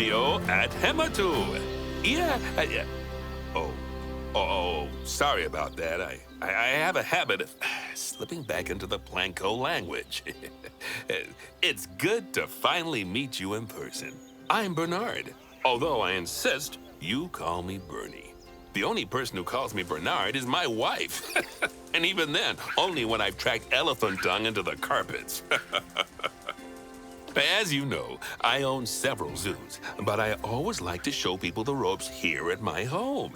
Leo at Hematu. Yeah, sorry about that. I have a habit of slipping back into the Planko language. It's good to finally meet you in person. I'm Bernard, although I insist you call me Bernie. The only person who calls me Bernard is my wife. And even then, only when I've tracked elephant dung into the carpets. As you know, I own several zoos, but I always like to show people the ropes here at my home.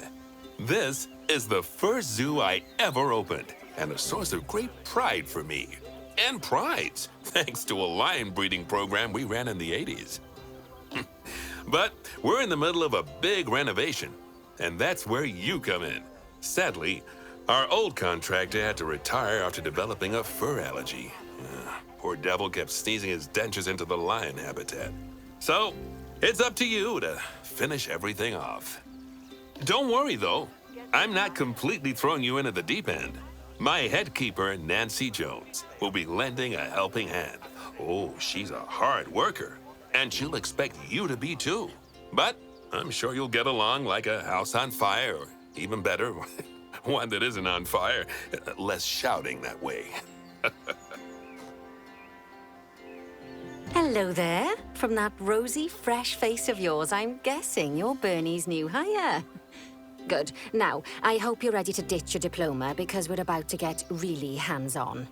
This is the first zoo I ever opened, and a source of great pride for me. And prides, thanks to a lion breeding program we ran in the 80s. But we're in the middle of a big renovation, and that's where you come in. Sadly, our old contractor had to retire after developing a fur allergy. Poor devil kept sneezing his dentures into the lion habitat. So, it's up to you to finish everything off. Don't worry, though. I'm not completely throwing you into the deep end. My head keeper, Nancy Jones, will be lending a helping hand. Oh, she's a hard worker, and she'll expect you to be too. But I'm sure you'll get along like a house on fire, or even better, one that isn't on fire. Less shouting that way. Hello there. From that rosy, fresh face of yours, I'm guessing you're Bernie's new hire. Good. Now, I hope you're ready to ditch your diploma because we're about to get really hands-on.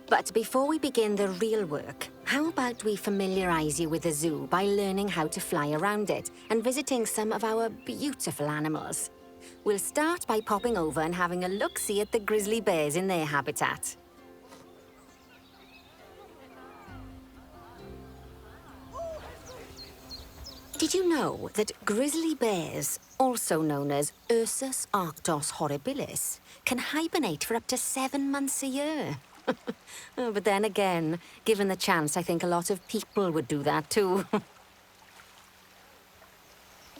But before we begin the real work, how about we familiarize you with the zoo by learning how to fly around it and visiting some of our beautiful animals? We'll start by popping over and having a look-see at the grizzly bears in their habitat. Did you know that grizzly bears, also known as Ursus arctos horribilis, can hibernate for up to 7 months a year? Oh, but then again, given the chance, I think a lot of people would do that too.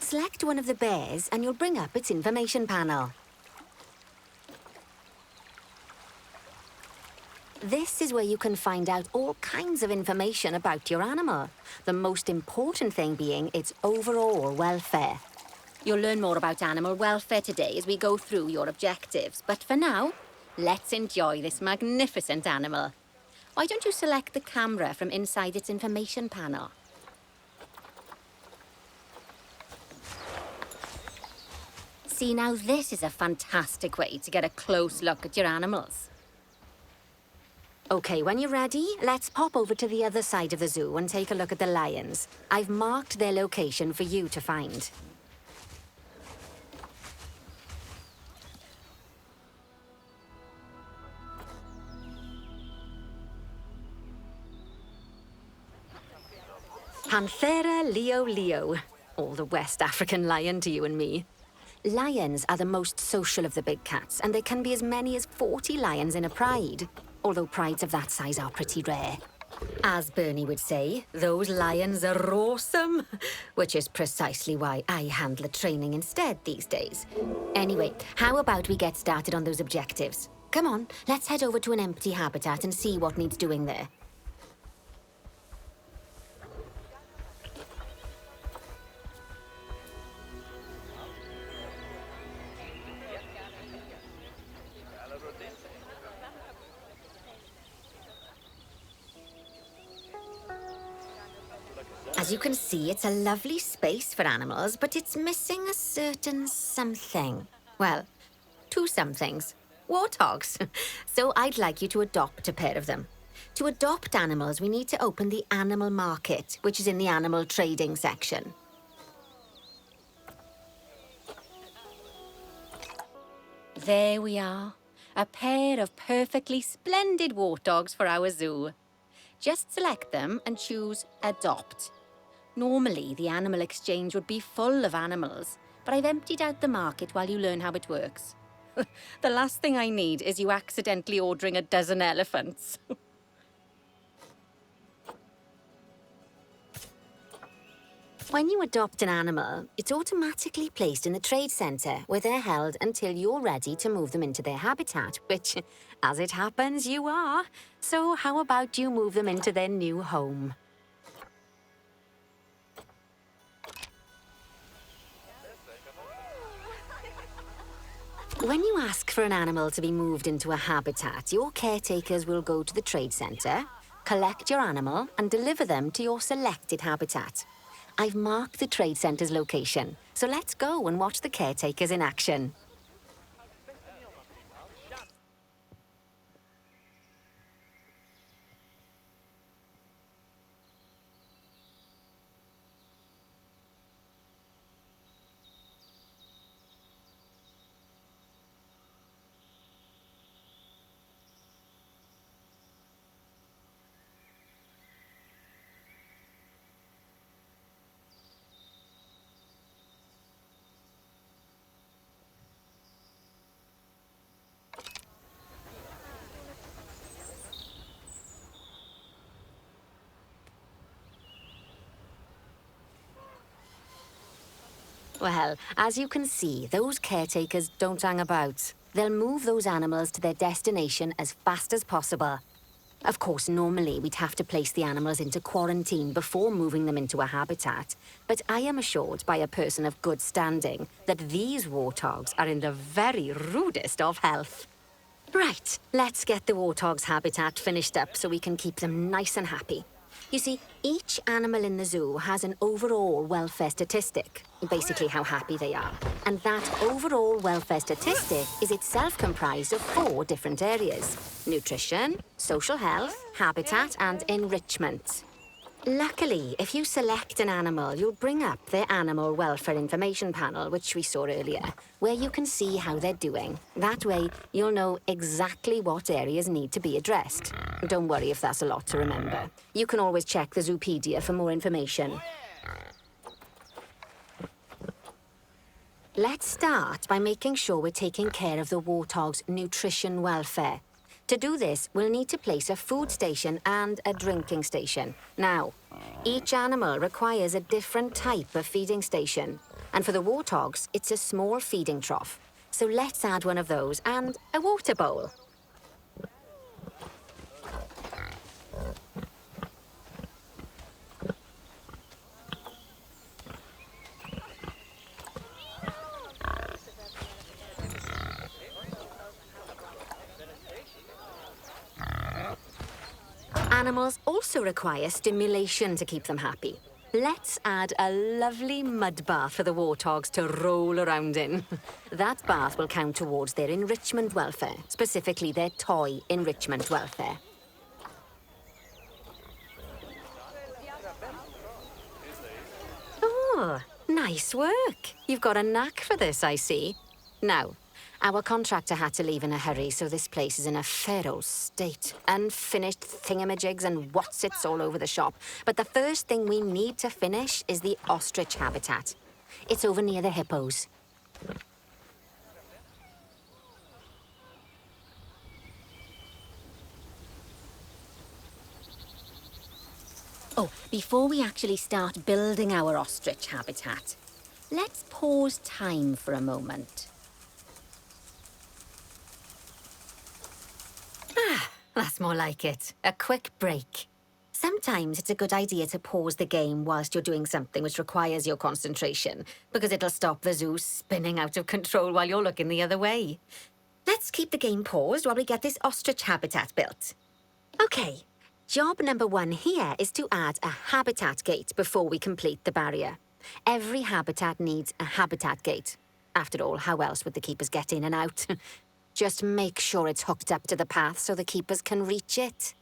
Select one of the bears and you'll bring up its information panel. This is where you can find out all kinds of information about your animal. The most important thing being its overall welfare. You'll learn more about animal welfare today as we go through your objectives. But for now, let's enjoy this magnificent animal. Why don't you select the camera from inside its information panel? See, now this is a fantastic way to get a close look at your animals. Okay, when you're ready, let's pop over to the other side of the zoo and take a look at the lions. I've marked their location for you to find. Panthera leo leo, or the West African lion to you and me. Lions are the most social of the big cats, and there can be as many as 40 lions in a pride. Although prides of that size are pretty rare. As Bernie would say, those lions are awesome, which is precisely why I handle the training instead these days. Anyway, how about we get started on those objectives? Come on, let's head over to an empty habitat and see what needs doing there. As you can see, it's a lovely space for animals, but it's missing a certain something. Well, 2 somethings. Warthogs. So I'd like you to adopt a pair of them. To adopt animals, we need to open the animal market, which is in the animal trading section. There we are. A pair of perfectly splendid warthogs for our zoo. Just select them and choose Adopt. Normally, the animal exchange would be full of animals, but I've emptied out the market while you learn how it works. The last thing I need is you accidentally ordering a dozen elephants. When you adopt an animal, it's automatically placed in the trade centre, where they're held until you're ready to move them into their habitat, which, as it happens, you are. So how about you move them into their new home? When you ask for an animal to be moved into a habitat, your caretakers will go to the trade centre, collect your animal, and deliver them to your selected habitat. I've marked the trade centre's location, so let's go and watch the caretakers in action. Well, as you can see, those caretakers don't hang about. They'll move those animals to their destination as fast as possible. Of course, normally we'd have to place the animals into quarantine before moving them into a habitat, but I am assured by a person of good standing that these warthogs are in the very rudest of health. Right, let's get the warthog's habitat finished up so we can keep them nice and happy. You see, each animal in the zoo has an overall welfare statistic, basically how happy they are. And that overall welfare statistic is itself comprised of 4 different areas: nutrition, social health, habitat, and enrichment. Luckily, if you select an animal, you'll bring up their animal welfare information panel, which we saw earlier, where you can see how they're doing. That way, you'll know exactly what areas need to be addressed. Don't worry if that's a lot to remember. You can always check the Zoopedia for more information. Let's start by making sure we're taking care of the warthog's nutrition welfare. To do this, we'll need to place a food station and a drinking station. Now, each animal requires a different type of feeding station. And for the warthogs, it's a small feeding trough. So let's add one of those and a water bowl. Animals also require stimulation to keep them happy. Let's add a lovely mud bath for the warthogs to roll around in. That bath will count towards their enrichment welfare, specifically their toy enrichment welfare. Oh, nice work. You've got a knack for this, I see. Now, our contractor had to leave in a hurry, so this place is in a fair old state. Unfinished thingamajigs and whatsits all over the shop. But the first thing we need to finish is the ostrich habitat. It's over near the hippos. Oh, before we actually start building our ostrich habitat, let's pause time for a moment. That's more like it. A quick break. Sometimes it's a good idea to pause the game whilst you're doing something which requires your concentration, because it'll stop the zoo spinning out of control while you're looking the other way. Let's keep the game paused while we get this ostrich habitat built. Okay, job number 1 here is to add a habitat gate before we complete the barrier. Every habitat needs a habitat gate. After all, how else would the keepers get in and out? Just make sure it's hooked up to the path so the keepers can reach it.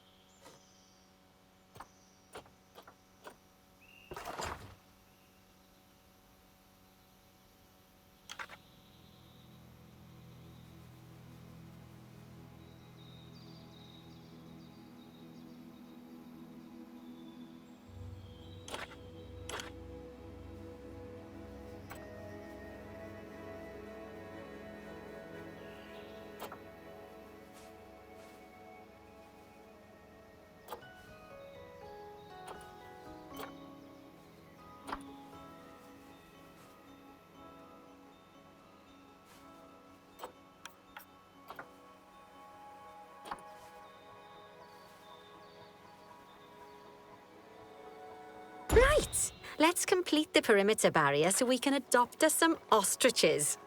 Right, let's complete the perimeter barrier so we can adopt us some ostriches.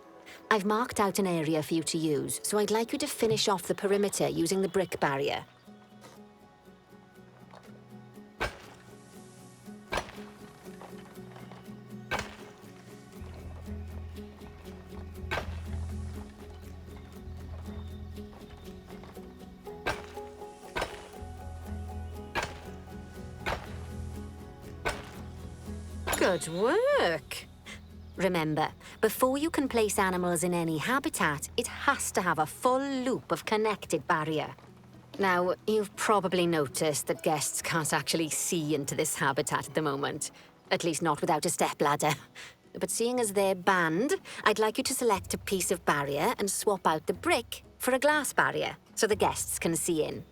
I've marked out an area for you to use, so I'd like you to finish off the perimeter using the brick barrier. Good work! Remember, before you can place animals in any habitat, it has to have a full loop of connected barrier. Now, you've probably noticed that guests can't actually see into this habitat at the moment. At least not without a stepladder. But seeing as they're banned, I'd like you to select a piece of barrier and swap out the brick for a glass barrier, so the guests can see in.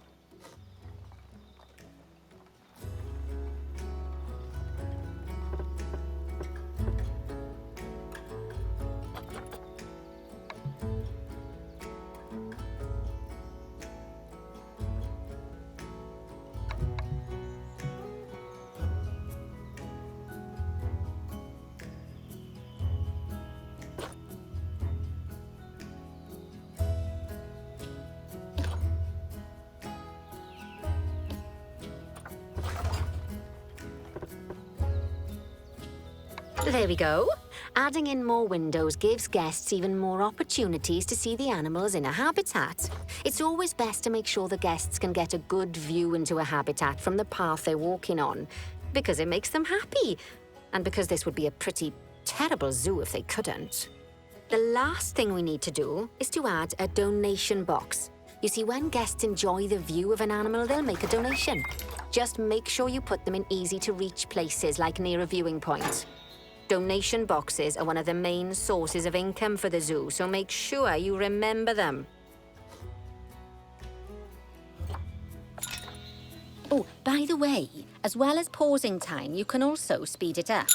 There we go. Adding in more windows gives guests even more opportunities to see the animals in a habitat. It's always best to make sure the guests can get a good view into a habitat from the path they're walking on, because it makes them happy, and because this would be a pretty terrible zoo if they couldn't. The last thing we need to do is to add a donation box. You see, when guests enjoy the view of an animal, they'll make a donation. Just make sure you put them in easy-to-reach places, like near a viewing point. Donation boxes are one of the main sources of income for the zoo, so make sure you remember them. Oh, by the way, as well as pausing time, you can also speed it up.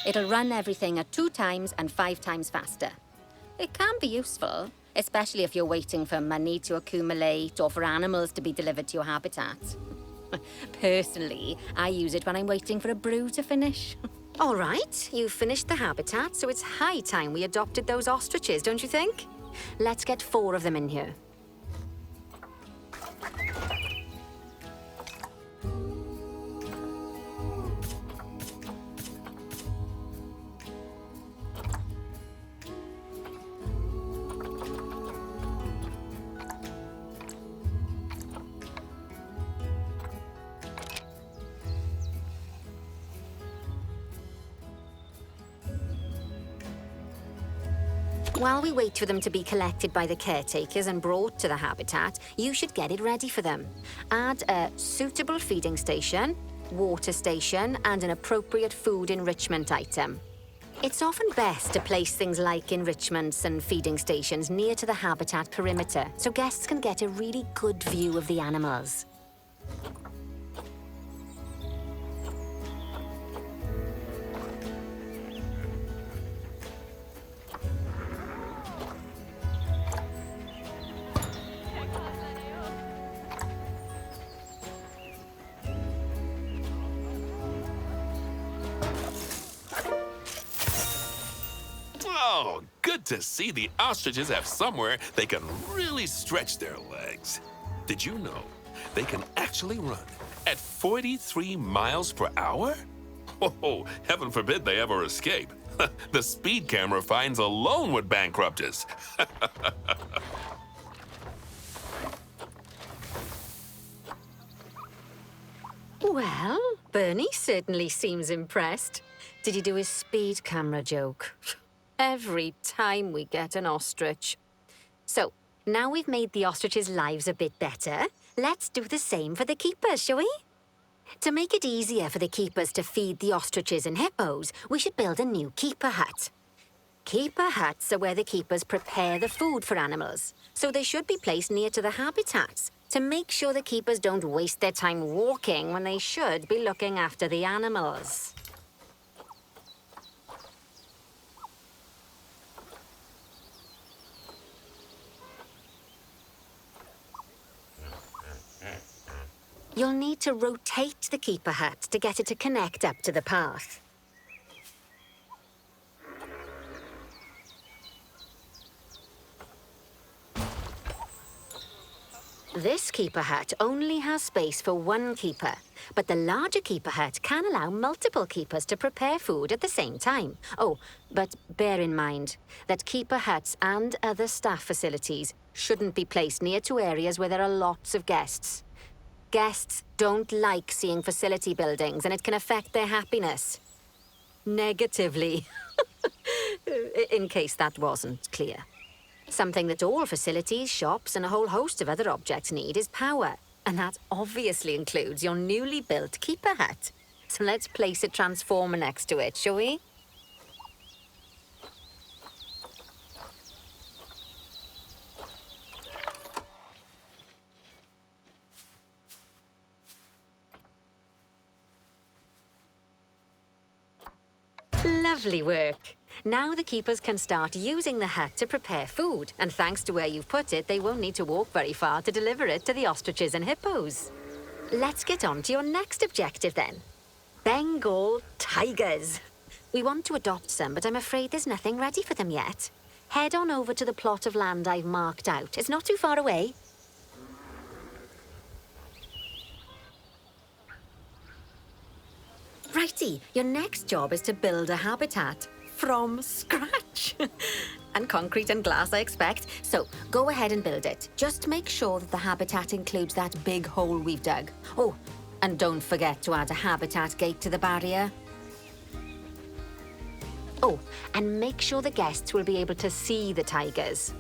It'll run everything at 2 times and 5 times faster. It can be useful, especially if you're waiting for money to accumulate or for animals to be delivered to your habitat. Personally, I use it when I'm waiting for a brew to finish. All right, you've finished the habitat, so it's high time we adopted those ostriches, don't you think? Let's get 4 of them in here. While we wait for them to be collected by the caretakers and brought to the habitat, you should get it ready for them. Add a suitable feeding station, water station, and an appropriate food enrichment item. It's often best to place things like enrichments and feeding stations near to the habitat perimeter, so guests can get a really good view of the animals. Oh, good to see the ostriches have somewhere they can really stretch their legs. Did you know they can actually run at 43 miles per hour? Oh, heaven forbid they ever escape. The speed camera fines alone would bankrupt us. Well, Bernie certainly seems impressed. Did he do his speed camera joke? Every time we get an ostrich. So, now we've made the ostriches' lives a bit better, let's do the same for the keepers, shall we? To make it easier for the keepers to feed the ostriches and hippos, we should build a new keeper hut. Keeper huts are where the keepers prepare the food for animals, so they should be placed near to the habitats to make sure the keepers don't waste their time walking when they should be looking after the animals. You'll need to rotate the keeper hut to get it to connect up to the path. This keeper hut only has space for one keeper, but the larger keeper hut can allow multiple keepers to prepare food at the same time. Oh, but bear in mind that keeper huts and other staff facilities shouldn't be placed near to areas where there are lots of guests. Guests don't like seeing facility buildings, and it can affect their happiness. Negatively. In case that wasn't clear. Something that all facilities, shops, and a whole host of other objects need is power. And that obviously includes your newly built keeper hut. So let's place a transformer next to it, shall we? Lovely work. Now the keepers can start using the hut to prepare food, and thanks to where you've put it, they won't need to walk very far to deliver it to the ostriches and hippos. Let's get on to your next objective then. Bengal tigers. We want to adopt some, but I'm afraid there's nothing ready for them yet. Head on over to the plot of land I've marked out. It's not too far away. Righty, your next job is to build a habitat from scratch. And concrete and glass, I expect. So go ahead and build it. Just make sure that the habitat includes that big hole we've dug. Oh, and don't forget to add a habitat gate to the barrier. Oh, and make sure the guests will be able to see the tigers.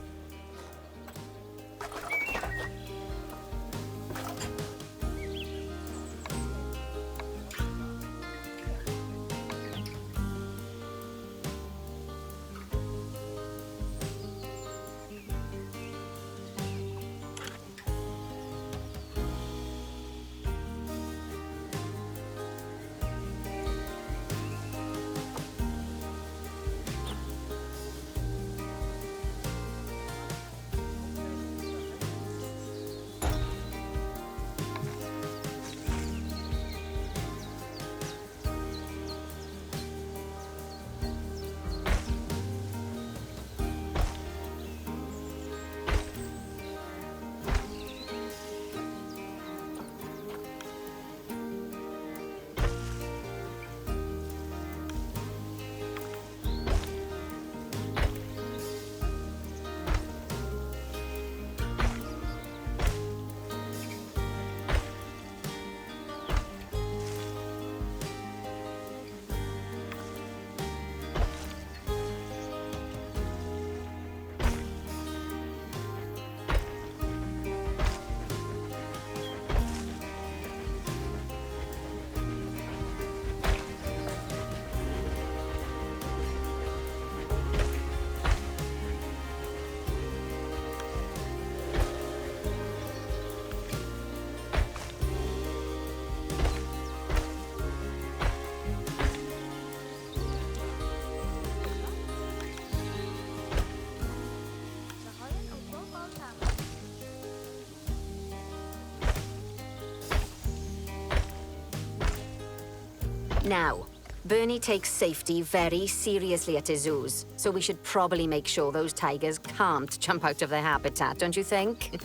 Now, Bernie takes safety very seriously at his zoos, so we should probably make sure those tigers can't jump out of their habitat, don't you think?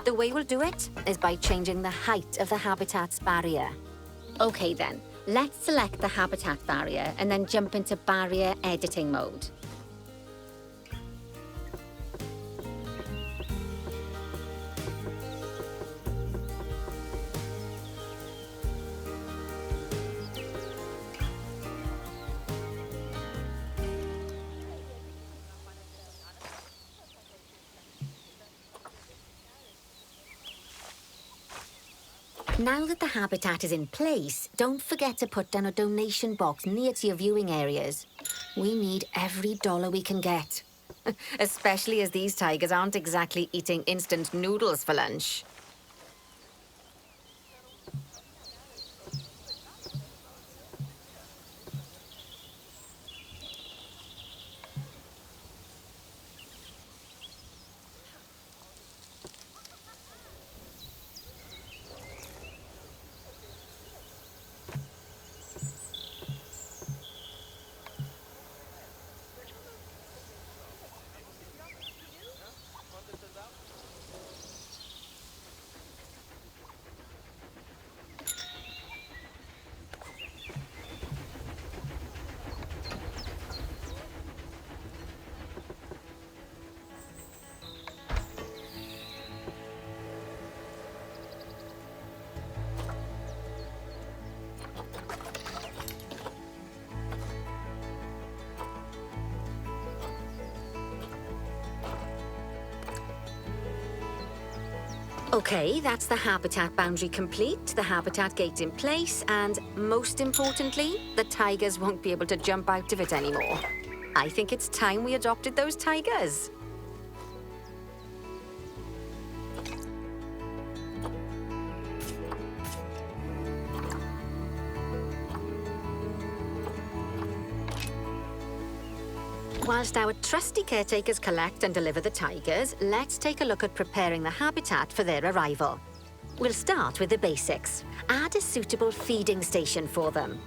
The way we'll do it is by changing the height of the habitat's barrier. Okay then, let's select the habitat barrier and then jump into barrier editing mode. Now that the habitat is in place, don't forget to put down a donation box near to your viewing areas. We need every dollar we can get. Especially as these tigers aren't exactly eating instant noodles for lunch. Okay, that's the habitat boundary complete, the habitat gate in place, and most importantly, the tigers won't be able to jump out of it anymore. I think it's time we adopted those tigers. Whilst our trusty caretakers collect and deliver the tigers, let's take a look at preparing the habitat for their arrival. We'll start with the basics. Add a suitable feeding station for them.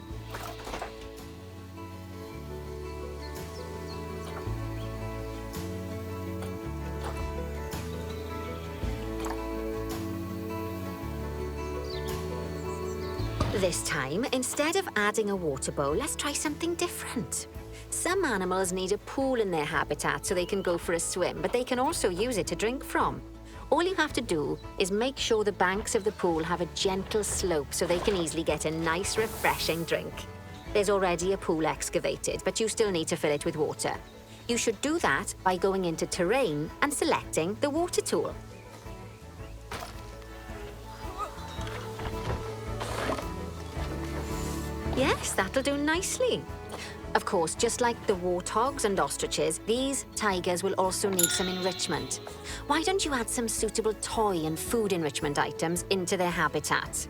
This time, instead of adding a water bowl, let's try something different. Some animals need a pool in their habitat so they can go for a swim, but they can also use it to drink from. All you have to do is make sure the banks of the pool have a gentle slope so they can easily get a nice, refreshing drink. There's already a pool excavated, but you still need to fill it with water. You should do that by going into Terrain and selecting the water tool. Yes, that'll do nicely. Of course, just like the warthogs and ostriches, these tigers will also need some enrichment. Why don't you add some suitable toy and food enrichment items into their habitat?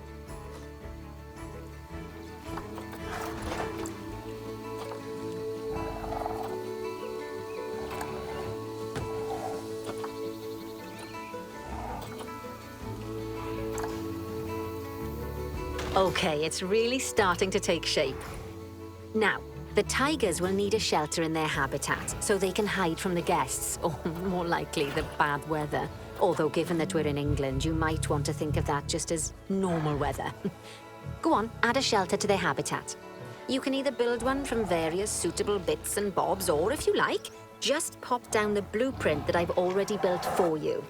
Okay, it's really starting to take shape. Now, the tigers will need a shelter in their habitat so they can hide from the guests, or more likely, the bad weather. Although, given that we're in England, you might want to think of that just as normal weather. Go on, add a shelter to their habitat. You can either build one from various suitable bits and bobs, or if you like, just pop down the blueprint that I've already built for you.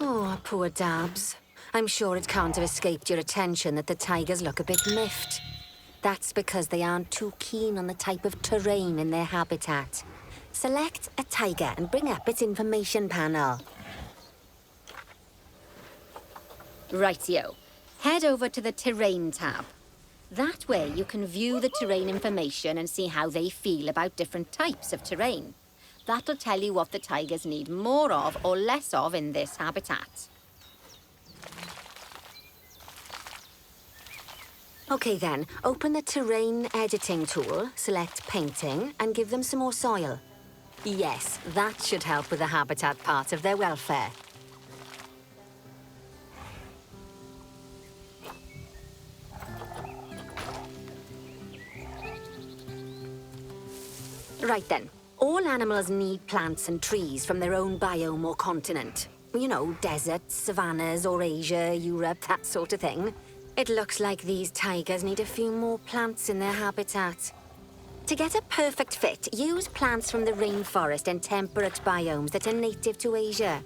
Oh, poor Dabs. I'm sure it can't have escaped your attention that the tigers look a bit miffed. That's because they aren't too keen on the type of terrain in their habitat. Select a tiger and bring up its information panel. Rightio. Head over to the Terrain tab. That way you can view the terrain information and see how they feel about different types of terrain. That'll tell you what the tigers need more of or less of in this habitat. Okay then, open the terrain editing tool, select painting, and give them some more soil. Yes, that should help with the habitat part of their welfare. Right then. All animals need plants and trees from their own biome or continent. You know, deserts, savannas, Eurasia, Europe, that sort of thing. It looks like these tigers need a few more plants in their habitat. To get a perfect fit, use plants from the rainforest and temperate biomes that are native to Asia.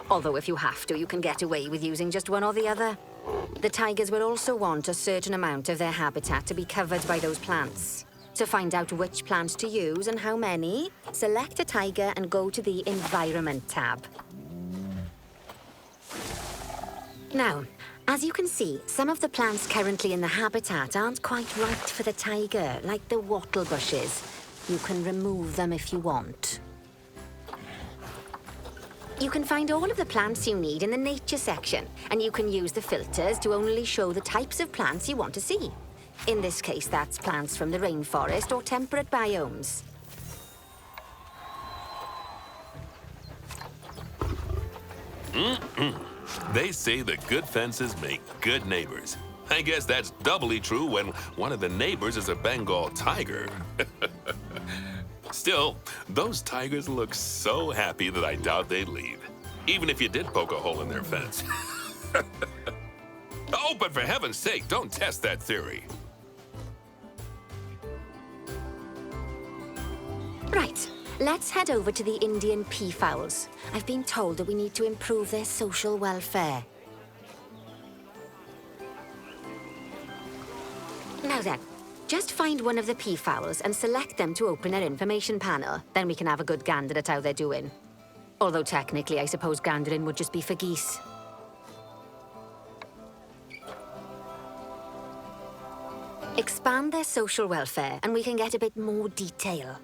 Although if you have to, you can get away with using just one or the other. The tigers will also want a certain amount of their habitat to be covered by those plants. To find out which plants to use and how many, select a tiger and go to the Environment tab. Now, as you can see, some of the plants currently in the habitat aren't quite right for the tiger, like the wattle bushes. You can remove them if you want. You can find all of the plants you need in the Nature section, and you can use the filters to only show the types of plants you want to see. In this case, that's plants from the rainforest or temperate biomes. They say that good fences make good neighbors. I guess that's doubly true when one of the neighbors is a Bengal tiger. Still, those tigers look so happy that I doubt they'd leave, even if you did poke a hole in their fence. Oh, but for heaven's sake, don't test that theory. Right, let's head over to the Indian peafowls. I've been told that we need to improve their social welfare. Now then, just find one of the peafowls and select them to open their information panel. Then we can have a good gander at how they're doing. Although technically, I suppose gandering would just be for geese. Expand their social welfare, and we can get a bit more detail.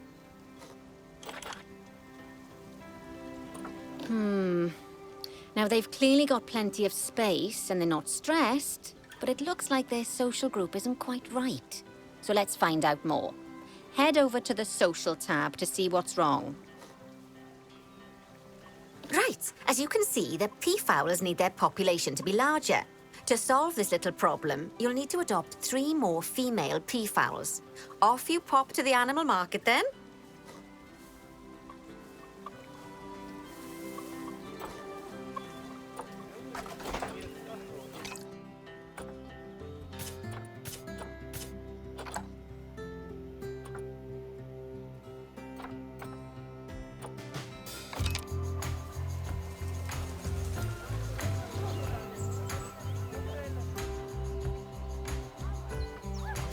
Now, they've clearly got plenty of space, and they're not stressed, but it looks like their social group isn't quite right. So let's find out more. Head over to the social tab to see what's wrong. Right, as you can see, the peafowls need their population to be larger. To solve this little problem, you'll need to adopt 3 more female peafowls. Off you pop to the animal market then.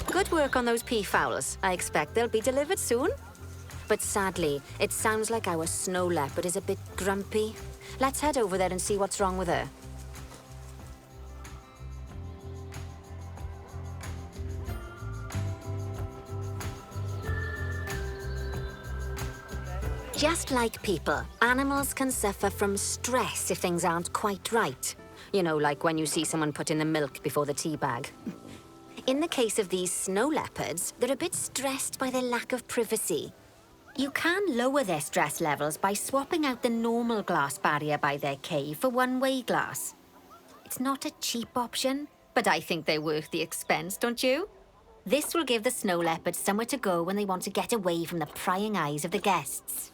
Good work on those peafowls. I expect they'll be delivered soon. But sadly, it sounds like our snow leopard is a bit grumpy. Let's head over there and see what's wrong with her. Just like people, animals can suffer from stress if things aren't quite right. You know, like when you see someone put in the milk before the tea bag. In the case of these snow leopards, they're a bit stressed by their lack of privacy. You can lower their stress levels by swapping out the normal glass barrier by their cave for one-way glass. It's not a cheap option, but I think they're worth the expense, don't you? This will give the snow leopards somewhere to go when they want to get away from the prying eyes of the guests.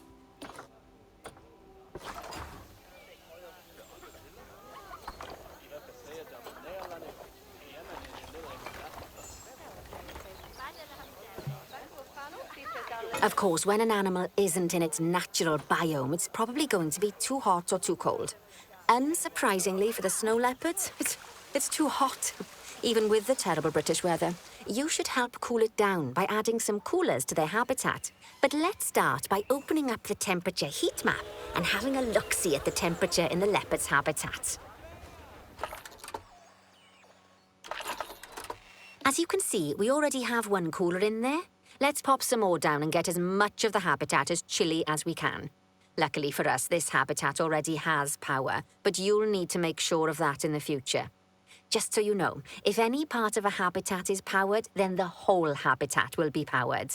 Of course, when an animal isn't in its natural biome, it's probably going to be too hot or too cold. Unsurprisingly for the snow leopards, it's too hot. Even with the terrible British weather. You should help cool it down by adding some coolers to their habitat. But let's start by opening up the temperature heat map and having a look-see at the temperature in the leopard's habitat. As you can see, we already have one cooler in there. Let's pop some more down and get as much of the habitat as chilly as we can. Luckily for us, this habitat already has power, but you'll need to make sure of that in the future. Just so you know, if any part of a habitat is powered, then the whole habitat will be powered.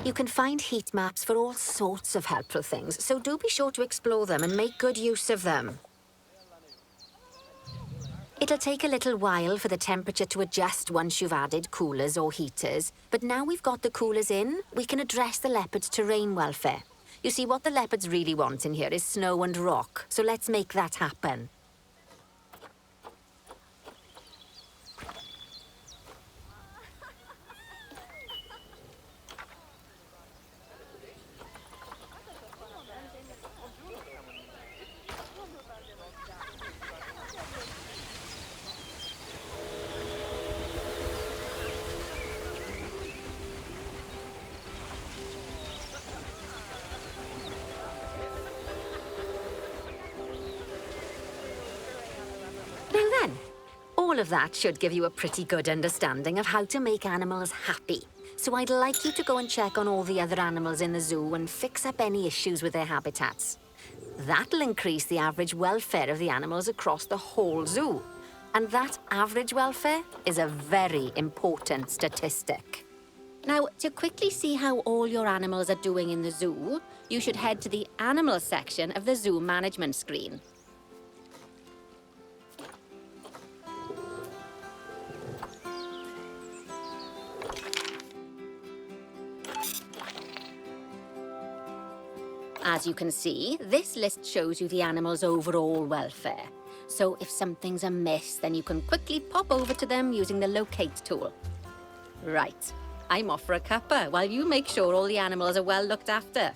You can find heat maps for all sorts of helpful things, so do be sure to explore them and make good use of them. It'll take a little while for the temperature to adjust once you've added coolers or heaters, but now we've got the coolers in, we can address the leopard's terrain welfare. You see, what the leopards really want in here is snow and rock, so let's make that happen. All of that should give you a pretty good understanding of how to make animals happy. So I'd like you to go and check on all the other animals in the zoo and fix up any issues with their habitats. That'll increase the average welfare of the animals across the whole zoo. And that average welfare is a very important statistic. Now, to quickly see how all your animals are doing in the zoo, you should head to the animal section of the zoo management screen. As you can see, this list shows you the animal's overall welfare. So if something's amiss, then you can quickly pop over to them using the locate tool. Right, I'm off for a cuppa while you make sure all the animals are well looked after.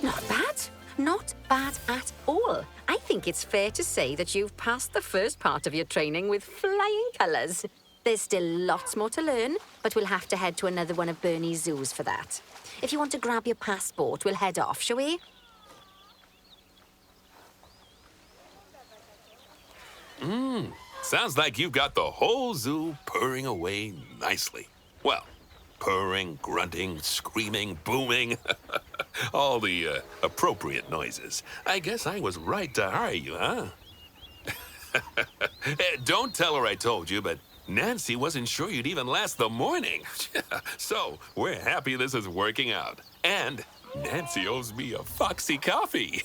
Not bad. Not bad at all. I think it's fair to say that you've passed the first part of your training with flying colours. There's still lots more to learn, but we'll have to head to another one of Bernie's zoos for that. If you want to grab your passport, we'll head off, shall we? Sounds like you've got the whole zoo purring away nicely. Well, purring, grunting, screaming, booming. All the appropriate noises. I guess I was right to hire you, huh? Don't tell her I told you, but Nancy wasn't sure you'd even last the morning. So, we're happy this is working out. And Nancy owes me a Foxy coffee.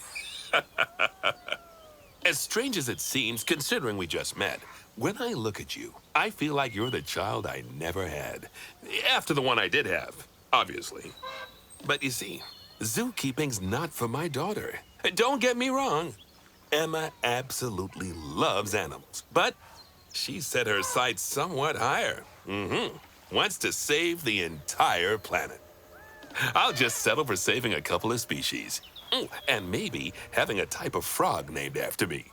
As strange as it seems, considering we just met, when I look at you, I feel like you're the child I never had. After the one I did have, obviously. But you see, zookeeping's not for my daughter. Don't get me wrong. Emma absolutely loves animals, but she set her sights somewhat higher. Wants to save the entire planet. I'll just settle for saving a couple of species. And maybe having a type of frog named after me.